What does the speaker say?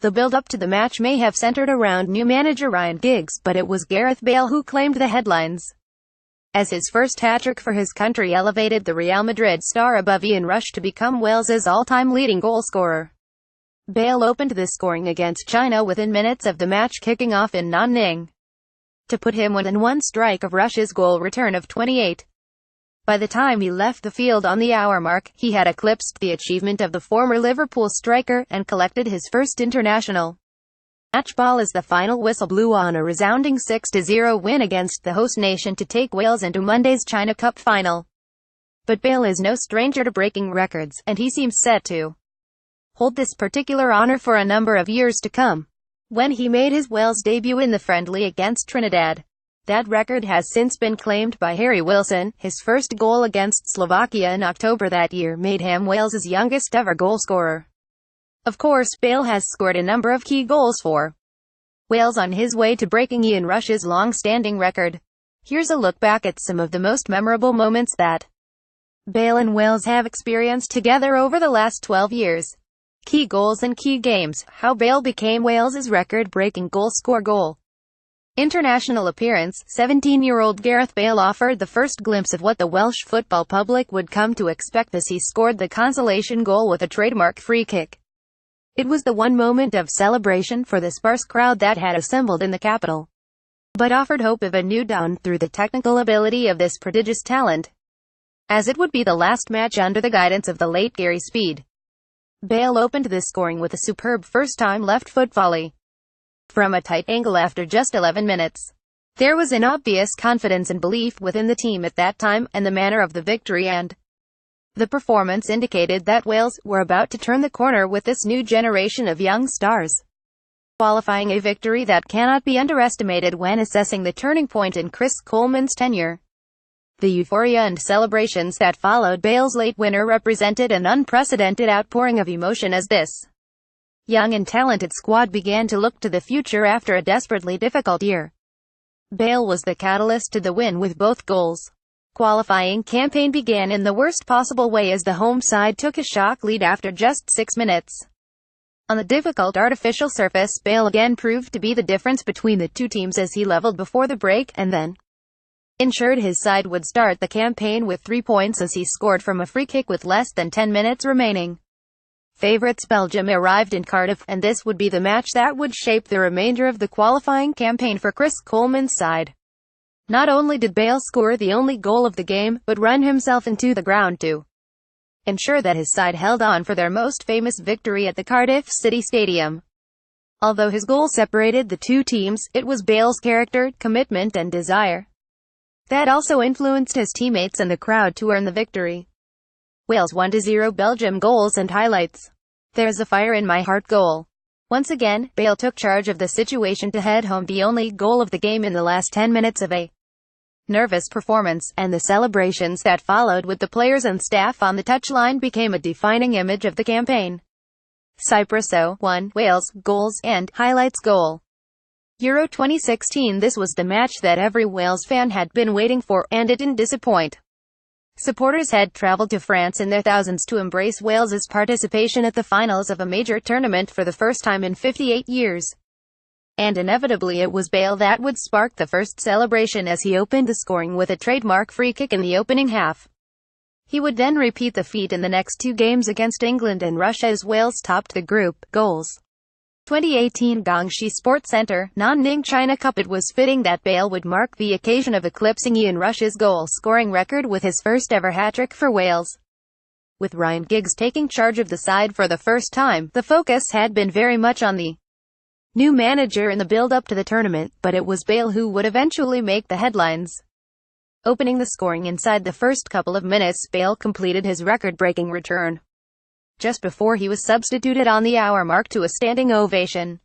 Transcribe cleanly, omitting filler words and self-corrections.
The build-up to the match may have centered around new manager Ryan Giggs, but it was Gareth Bale who claimed the headlines, as his first hat-trick for his country elevated the Real Madrid star above Ian Rush to become Wales's all-time leading goalscorer. Bale opened the scoring against China within minutes of the match kicking off in Nanning, to put him within one strike of Rush's goal return of 28. By the time he left the field on the hour mark, he had eclipsed the achievement of the former Liverpool striker, and collected his first international match ball as the final whistle blew on a resounding 6-0 win against the host nation to take Wales into Monday's China Cup final. But Bale is no stranger to breaking records, and he seems set to hold this particular honour for a number of years to come. When he made his Wales debut in the friendly against Trinidad, that record has since been claimed by Harry Wilson. His first goal against Slovakia in October that year made him Wales's youngest ever goalscorer. Of course, Bale has scored a number of key goals for Wales on his way to breaking Ian Rush's long-standing record. Here's a look back at some of the most memorable moments that Bale and Wales have experienced together over the last 12 years. Key goals and key games, how Bale became Wales's record-breaking goal. International appearance, 17-year-old Gareth Bale offered the first glimpse of what the Welsh football public would come to expect as he scored the consolation goal with a trademark free kick. It was the one moment of celebration for the sparse crowd that had assembled in the capital, but offered hope of a new dawn through the technical ability of this prodigious talent, as it would be the last match under the guidance of the late Gary Speed. Bale opened the scoring with a superb first-time left foot volley from a tight angle after just 11 minutes. There was an obvious confidence and belief within the team at that time, and the manner of the victory and the performance indicated that Wales were about to turn the corner with this new generation of young stars, qualifying a victory that cannot be underestimated when assessing the turning point in Chris Coleman's tenure. The euphoria and celebrations that followed Bale's late winner represented an unprecedented outpouring of emotion as this young and talented squad began to look to the future after a desperately difficult year. Bale was the catalyst to the win with both goals. Qualifying campaign began in the worst possible way as the home side took a shock lead after just 6 minutes. On the difficult artificial surface, Bale again proved to be the difference between the two teams as he leveled before the break, and then ensured his side would start the campaign with 3 points as he scored from a free kick with less than 10 minutes remaining. Favourites Belgium arrived in Cardiff, and this would be the match that would shape the remainder of the qualifying campaign for Chris Coleman's side. Not only did Bale score the only goal of the game, but run himself into the ground to ensure that his side held on for their most famous victory at the Cardiff City Stadium. Although his goal separated the two teams, it was Bale's character, commitment and desire that also influenced his teammates and the crowd to earn the victory. Wales 1-0 Belgium goals and highlights. There's a fire in my heart goal. Once again, Bale took charge of the situation to head home the only goal of the game in the last 10 minutes of a nervous performance, and the celebrations that followed with the players and staff on the touchline became a defining image of the campaign. Cyprus 0-1, Wales, goals and highlights goal. Euro 2016. This was the match that every Wales fan had been waiting for, and it didn't disappoint. Supporters had travelled to France in their thousands to embrace Wales's participation at the finals of a major tournament for the first time in 58 years. And inevitably it was Bale that would spark the first celebration as he opened the scoring with a trademark free kick in the opening half. He would then repeat the feat in the next two games against England and Russia as Wales topped the group. Goals. 2018 Gongshi Sports Centre, Nanning China Cup. It was fitting that Bale would mark the occasion of eclipsing Ian Rush's goal-scoring record with his first-ever hat-trick for Wales. With Ryan Giggs taking charge of the side for the first time, the focus had been very much on the new manager in the build-up to the tournament, but it was Bale who would eventually make the headlines. Opening the scoring inside the first couple of minutes, Bale completed his record-breaking return just before he was substituted on the hour mark to a standing ovation.